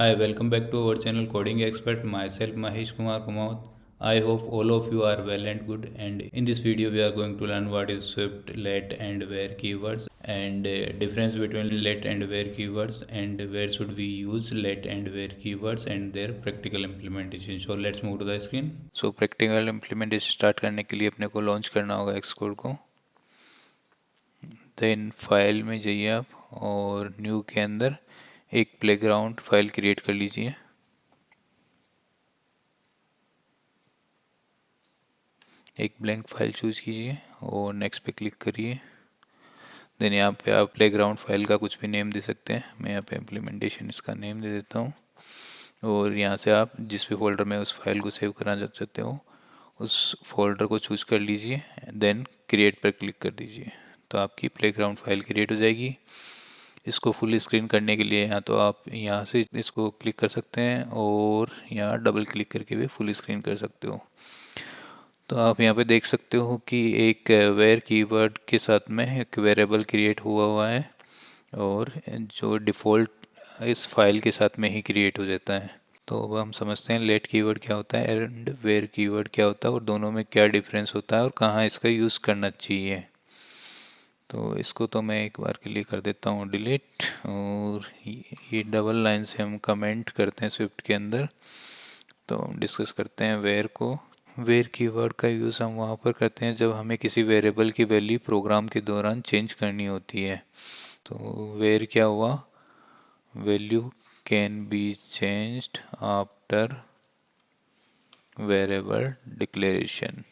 Hi, welcome back to our channel Coding Expert. Myself Mahesh Kumar Kumaut. I hope all of you are well and good. And in this video, we are going to learn what is Swift, let, and where keywords, and difference between let and where keywords, and where should we use let and where keywords, and their practical implementation. So let's move to the screen. So practical implementation start करने के लिए अपने को launch करना होगा Xcode को. Then file में जाइए आप और न्यू के अंदर एक प्लेग्राउंड फाइल क्रिएट कर लीजिए. एक ब्लैंक फाइल चूज़ कीजिए और नेक्स्ट पे क्लिक करिए. देन यहाँ पे आप प्लेग्राउंड फाइल का कुछ भी नेम दे सकते हैं. मैं यहाँ पे इम्प्लीमेंटेशन इसका नेम दे देता हूँ. और यहाँ से आप जिस भी फोल्डर में उस फाइल को सेव करना चाहते हो उस फोल्डर को चूज़ कर लीजिए. देन क्रिएट पर क्लिक कर दीजिए तो आपकी प्लेग्राउंड फाइल क्रिएट हो जाएगी. इसको फुल स्क्रीन करने के लिए या तो आप यहाँ से इसको क्लिक कर सकते हैं और यहाँ डबल क्लिक करके भी फुल स्क्रीन कर सकते हो. तो आप यहाँ पे देख सकते हो कि एक वेयर कीवर्ड के साथ में एक वेरिएबल क्रिएट हुआ है और जो डिफ़ॉल्ट इस फाइल के साथ में ही क्रिएट हो जाता है. तो अब हम समझते हैं लेट कीवर्ड क्या होता है एंड वेयर कीवर्ड क्या होता है और दोनों में क्या डिफरेंस होता है और कहाँ इसका यूज़ करना चाहिए. तो इसको तो मैं एक बार के लिए कर देता हूँ डिलीट. और ये डबल लाइन से हम कमेंट करते हैं स्विफ्ट के अंदर. तो हम डिस्कस करते हैं वेयर को. वेयर कीवर्ड का यूज़ हम वहाँ पर करते हैं जब हमें किसी वेरिएबल की वैल्यू प्रोग्राम के दौरान चेंज करनी होती है. तो वेयर क्या हुआ, value can be changed after variable declaration.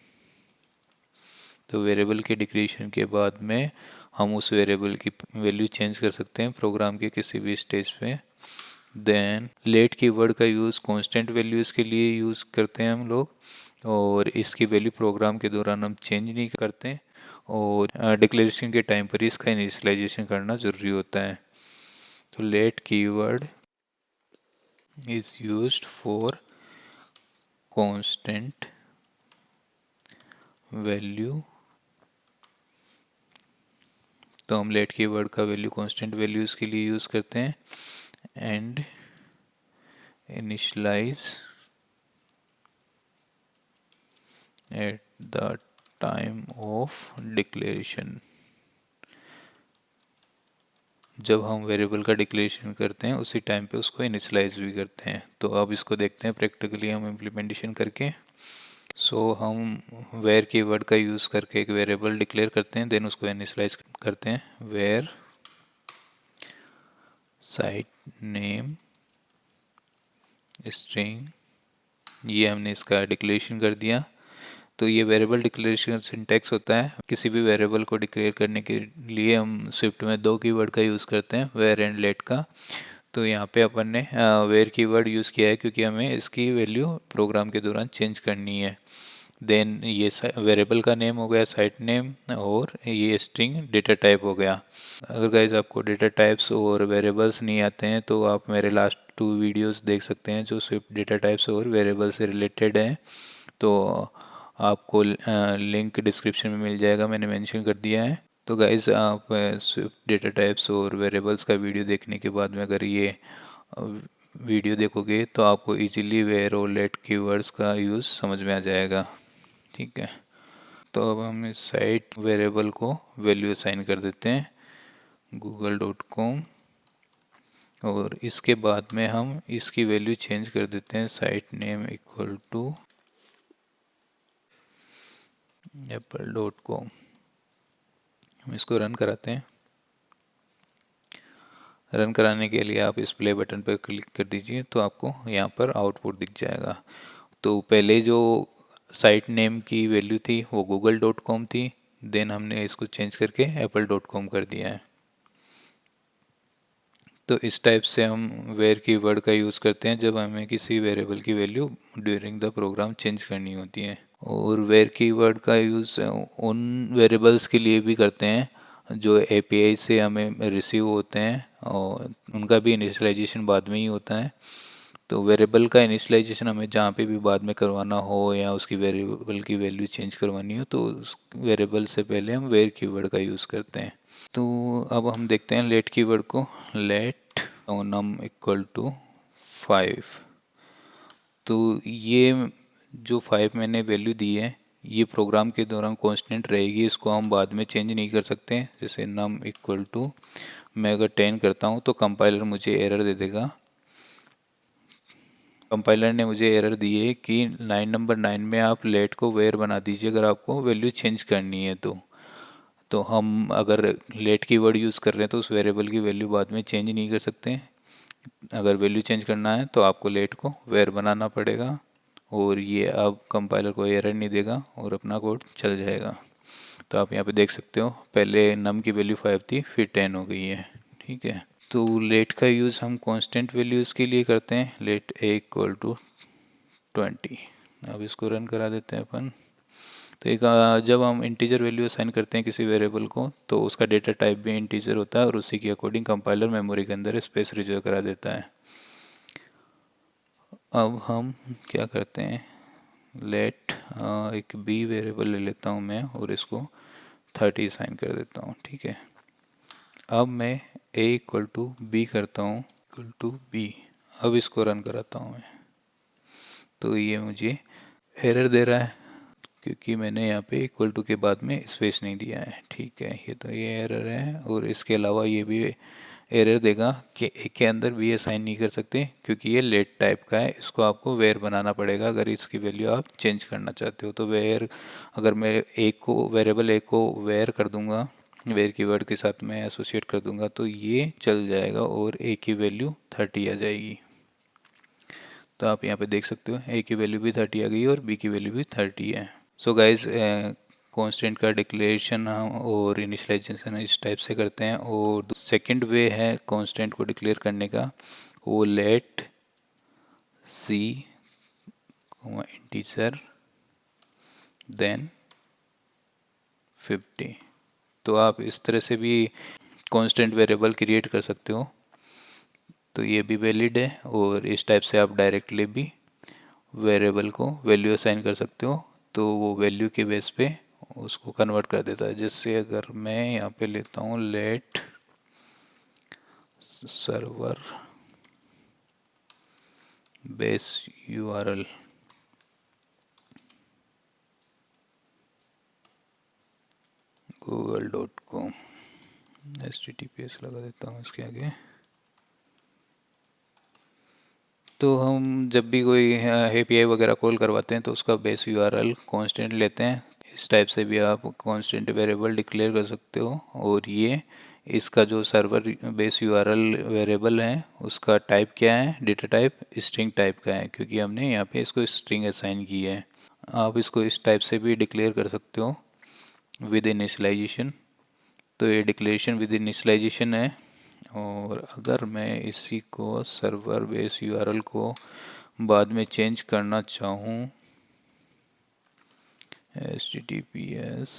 तो वेरिएबल के डिक्लेरेशन के बाद में हम उस वेरिएबल की वैल्यू चेंज कर सकते हैं प्रोग्राम के किसी भी स्टेज पे. देन लेट कीवर्ड का यूज़ कांस्टेंट वैल्यूज़ के लिए यूज़ करते हैं हम लोग और इसकी वैल्यू प्रोग्राम के दौरान हम चेंज नहीं करते और डिक्लेरेशन के टाइम पर इसका इनिशियलाइजेशन करना ज़रूरी होता है. तो let keyword is used for constant value. तो हम लेट कीवर्ड का वैल्यू कांस्टेंट वैल्यूज़ के लिए यूज़ करते हैं and initialise at the time of declaration. जब हम वेरिएबल का डिक्लेरेशन करते हैं उसी टाइम पे उसको इनिशियलाइज भी करते हैं. तो अब इसको देखते हैं प्रैक्टिकली हम इम्प्लीमेंटेशन करके. सो हम वेयर कीवर्ड का यूज़ करके एक वेरिएबल डिक्लेयर करते हैं देन उसको इनिशियलाइज करते हैं. वेयर साइट नेम स्ट्रिंग, ये हमने इसका डिक्लेरेशन कर दिया. तो ये वेरिएबल डिक्लेरेशन सिंटैक्स होता है. किसी भी वेरिएबल को डिक्लेयर करने के लिए हम स्विफ्ट में दो कीवर्ड का यूज़ करते हैं, वेयर एंड लेट का. तो यहाँ पे अपन ने वेयर कीवर्ड यूज़ किया है क्योंकि हमें इसकी वैल्यू प्रोग्राम के दौरान चेंज करनी है. देन ये वेरिएबल का नेम हो गया साइट नेम और ये स्ट्रिंग डेटा टाइप हो गया. अगर गाइज आपको डेटा टाइप्स और वेरिएबल्स नहीं आते हैं तो आप मेरे लास्ट 2 वीडियोस देख सकते हैं जो स्विफ्ट डेटा टाइप्स और वेरिएबल से रिलेटेड हैं. तो आपको लिंक डिस्क्रिप्शन में मिल जाएगा, मैंने मेंशन कर दिया है. तो गाइज आप स्विफ्ट डेटा टाइप्स और वेरिएबल्स का वीडियो देखने के बाद में अगर ये वीडियो देखोगे तो आपको इजीली वेयर और लेट कीवर्ड्स का यूज़ समझ में आ जाएगा. ठीक है, तो अब हम इस साइट वेरिएबल को वैल्यू असाइन कर देते हैं google.com और इसके बाद में हम इसकी वैल्यू चेंज कर देते हैं site name equal to apple.com. हम इसको रन कराते हैं. रन कराने के लिए आप इस प्ले बटन पर क्लिक कर दीजिए तो आपको यहाँ पर आउटपुट दिख जाएगा. तो पहले जो साइट नेम की वैल्यू थी वो google.com थी, देन हमने इसको चेंज करके apple.com कर दिया है. तो इस टाइप से हम वेयर कीवर्ड का यूज़ करते हैं जब हमें किसी वेरिएबल की value during the program change करनी होती है. और वेयर कीवर्ड का यूज़ उन वेरिएबल्स के लिए भी करते हैं जो एपीआई से हमें रिसीव होते हैं और उनका भी इनिशियलाइजेशन बाद में ही होता है. तो वेरिएबल का इनिशियलाइजेशन हमें जहाँ पे भी बाद में करवाना हो या उसकी वेरिएबल की वैल्यू चेंज करवानी हो तो उस वेरिएबल से पहले हम वेयर कीवर्ड का यूज़ करते हैं. तो अब हम देखते हैं लेट कीवर्ड को. Let num equal to 5। तो ये जो 5 मैंने वैल्यू दी है ये प्रोग्राम के दौरान कांस्टेंट रहेगी, इसको हम बाद में चेंज नहीं कर सकते। जैसे num इक्वल टू मैं अगर 10 करता हूँ तो कंपाइलर मुझे एरर दे देगा। कंपाइलर ने मुझे एरर दी है कि लाइन नंबर 9 में आप लेट को वेयर बना दीजिए अगर आपको वैल्यू चेंज करनी है तो हम अगर लेट की वर्ड यूज़ कर रहे हैं तो उस वेरिएबल की वैल्यू बाद में चेंज नहीं कर सकते। अगर वैल्यू चेंज करना है तो आपको लेट को वेयर बनाना पड़ेगा और ये अब कंपाइलर को एरर नहीं देगा और अपना कोड चल जाएगा। तो आप यहाँ पे देख सकते हो पहले नम की वैल्यू 5 थी फिर 10 हो गई है। ठीक है, तो लेट का यूज़ हम कांस्टेंट वैल्यूज़ के लिए करते हैं। Let a equal to 20। अब इसको रन करा देते हैं अपन। तो एक जब हम इंटीजर वैल्यू असाइन करते हैं किसी वेरिएबल को तो उसका डेटा टाइप भी इंटीजर होता है और उसी के अकॉर्डिंग कंपाइलर मेमोरी के अंदर स्पेस रिजर्व करा देता है। अब हम क्या करते हैं, लेट एक बी वेरिएबल ले लेता हूँ मैं और इसको 30 असाइन कर देता हूँ। ठीक है, अब मैं a इक्वल टू बी करता हूँ, इक्वल टू बी। अब इसको रन कराता हूँ मैं, तो ये मुझे एरर दे रहा है क्योंकि मैंने यहाँ पे इक्वल टू के बाद में स्पेस नहीं दिया है। ठीक है, ये एरर है और इसके अलावा ये भी एरर देगा कि ए के अंदर भी असाइन नहीं कर सकते क्योंकि ये लेट टाइप का है, इसको आपको वेयर बनाना पड़ेगा अगर इसकी वैल्यू आप चेंज करना चाहते हो। तो वेयर अगर मैं एक को वेरिएबल ए को वेयर कर दूंगा, वेयर कीवर्ड के साथ मैं एसोसिएट कर दूंगा तो ये चल जाएगा और ए की वैल्यू 30 आ जाएगी। तो आप यहाँ पे देख सकते हो ए की वैल्यू भी 30 आ गई और बी की वैल्यू भी 30 है। सो गाइज कांस्टेंट का डिक्लेरेशन हम और इनिशियलाइजेशन इस टाइप से करते हैं। और सेकंड वे है कांस्टेंट को डिक्लेयर करने का, वो लेट सी इंटीजर देन 50। तो आप इस तरह से भी कांस्टेंट वेरिएबल क्रिएट कर सकते हो, तो ये भी वैलिड है। और इस टाइप से आप डायरेक्टली भी वेरिएबल को वैल्यू असाइन कर सकते हो, तो वो वैल्यू के बेस पे उसको कन्वर्ट कर देता है। जैसे अगर मैं यहाँ पे लेता हूँ let server base URL, google.com, https लगा देता हूँ इसके आगे। तो हम जब भी कोई एपीआई वगैरह कॉल करवाते हैं तो उसका बेस यूआरएल कांस्टेंट लेते हैं। इस टाइप से भी आप कांस्टेंट वेरिएबल डिक्लेयर कर सकते हो। और ये इसका जो सर्वर बेस यूआरएल वेरिएबल है उसका टाइप क्या है, डेटा टाइप स्ट्रिंग टाइप का है क्योंकि हमने यहाँ पे इसको स्ट्रिंग असाइन की है। आप इसको इस टाइप से भी डिक्लेयर कर सकते हो विद इनिशियलाइजेशन। तो ये डिक्लेरेशन विद इनिशियलाइजेशन है। और अगर मैं इसी को सर्वर बेस यूआरएल को बाद में चेंज करना चाहूँ https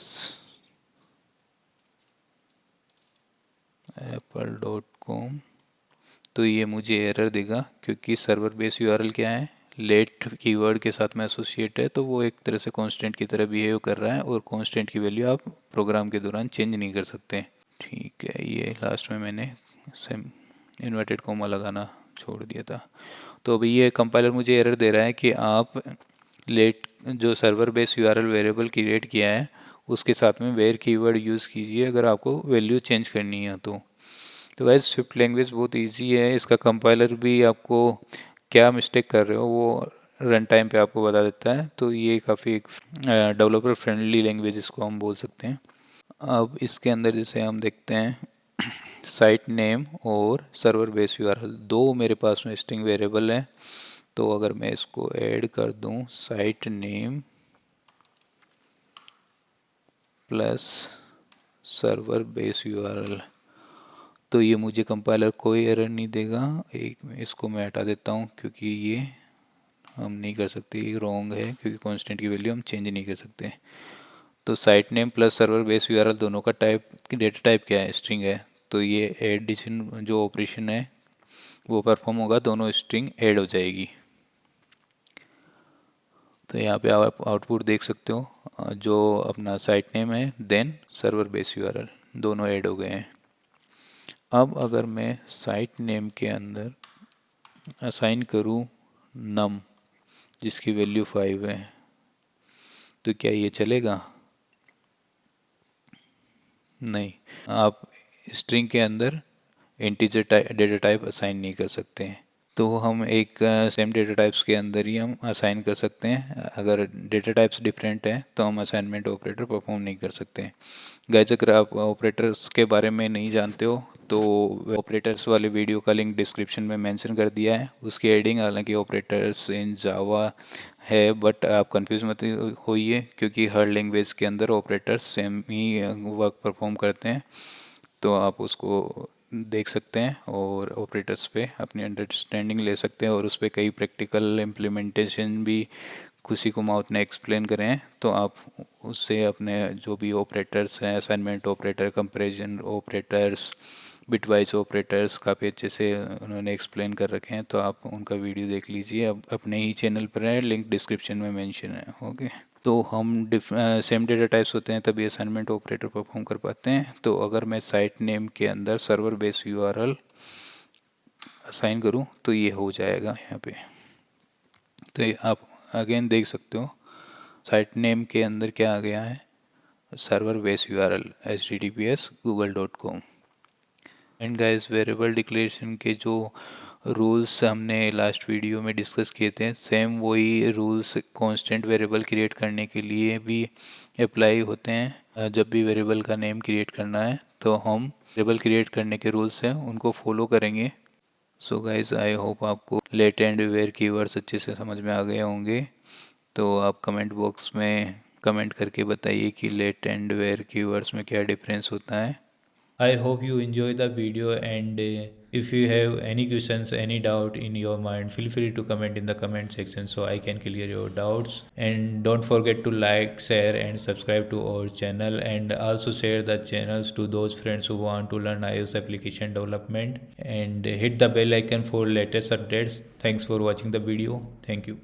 apple.com, तो ये मुझे एरर देगा क्योंकि सर्वर बेस यूआरएल क्या है, लेट कीवर्ड के साथ में एसोसिएट है, तो वो एक तरह से कांस्टेंट की तरह बिहेव कर रहा है और कांस्टेंट की वैल्यू आप प्रोग्राम के दौरान चेंज नहीं कर सकते। ठीक है, ये लास्ट में मैंने सेम इन्वर्टेड कोमा लगाना छोड़ दिया था। तो अभी ये कंपाइलर मुझे एरर दे रहा है कि आप लेट जो server base URL variable create किया है उसके साथ में वेयर कीवर्ड यूज़ कीजिए अगर आपको वैल्यू चेंज करनी है तो वैसे स्विफ्ट लैंग्वेज बहुत इजी है। इसका कंपाइलर भी आपको क्या मिस्टेक कर रहे हो वो रन टाइम पे आपको बता देता है। तो ये काफ़ी डेवलपर फ्रेंडली लैंग्वेज इसको हम बोल सकते हैं। अब इसके अंदर जैसे हम देखते हैं साइट नेम और सर्वर बेस यूआरएल दो मेरे पास में स्ट्रिंग वेरिएबल है। तो अगर मैं इसको ऐड कर दूं site name plus server base URL, तो ये मुझे कंपाइलर कोई एरर नहीं देगा। इसको मैं हटा देता हूँ क्योंकि ये हम नहीं कर सकते, ये रॉन्ग है क्योंकि कांस्टेंट की वैल्यू हम चेंज नहीं कर सकते। तो site name plus server base URL दोनों का टाइप डेटा टाइप क्या है, स्ट्रिंग है। तो ये एडिशन जो ऑपरेशन है वो परफॉर्म होगा, दोनों स्ट्रिंग ऐड हो जाएगी। तो यहाँ पे आप आउटपुट देख सकते हो जो अपना साइट नेम है देन सर्वर बेस यूआरएल दोनों ऐड हो गए हैं। अब अगर मैं साइट नेम के अंदर असाइन करूँ नम जिसकी वैल्यू 5 है, तो क्या ये चलेगा? नहीं। आप स्ट्रिंग के अंदर इंटीजर डेटा टाइप असाइन नहीं कर सकते हैं। तो हम एक सेम डेटा टाइप्स के अंदर ही हम असाइन कर सकते हैं। अगर डेटा टाइप्स डिफरेंट हैं तो हम असाइनमेंट ऑपरेटर परफॉर्म नहीं कर सकते हैं। गाइस, अगर आप ऑपरेटर्स के बारे में नहीं जानते हो तो ऑपरेटर्स वाले वीडियो का लिंक डिस्क्रिप्शन में मेंशन कर दिया है। उसकी एडिंग हालांकि ऑपरेटर्स इन जावा है, बट आप कंफ्यूज मत होइए क्योंकि हर लैंग्वेज के अंदर ऑपरेटर्स सेम ही वर्क परफॉर्म करते हैं। तो आप उसको देख सकते हैं और ऑपरेटर्स पे अपनी अंडरस्टैंडिंग ले सकते हैं, और उस पर कई प्रैक्टिकल इम्प्लीमेंटेशन भी खुशी कुमावत ने एक्सप्लेन करें हैं। तो आप उससे अपने जो भी ऑपरेटर्स हैं, assignment operator, comparison operators, bitwise operators, काफ़ी अच्छे से उन्होंने एक्सप्लेन कर रखे हैं। तो आप उनका वीडियो देख लीजिए, अब अपने ही चैनल पर है, लिंक डिस्क्रिप्शन में मेंशन है। ओके, तो हम सेम डेटा टाइप्स होते हैं तभी असाइनमेंट ऑपरेटर परफॉर्म कर पाते हैं। तो अगर मैं साइट नेम के अंदर सर्वर बेस यूआरएल असाइन करूं तो ये हो जाएगा यहाँ पे। तो ये आप अगेन देख सकते हो, साइट नेम के अंदर क्या आ गया है, server base URL https://google.com। And guys, variable declaration के जो रूल्स हमने लास्ट वीडियो में डिस्कस किए थे, सेम वही रूल्स कांस्टेंट वेरिएबल क्रिएट करने के लिए भी अप्लाई होते हैं। जब भी वेरिएबल का नेम क्रिएट करना है तो हम वेरिएबल क्रिएट करने के रूल्स हैं उनको फॉलो करेंगे। सो गाइस, आई होप आपको लेट एंड वेयर कीवर्ड्स अच्छे से समझ में आ गए होंगे। तो आप कमेंट बॉक्स में कमेंट करके बताइए कि लेट एंड वेयर कीवर्ड्स में क्या डिफरेंस होता है। I hope you enjoy the video, and if you have any questions, any doubt in your mind, feel free to comment in the comment section so I can clear your doubts. And don't forget to like, share and subscribe to our channel, and also share the channels to those friends who want to learn iOS application development, and hit the bell icon for latest updates. Thanks for watching the video. Thank you.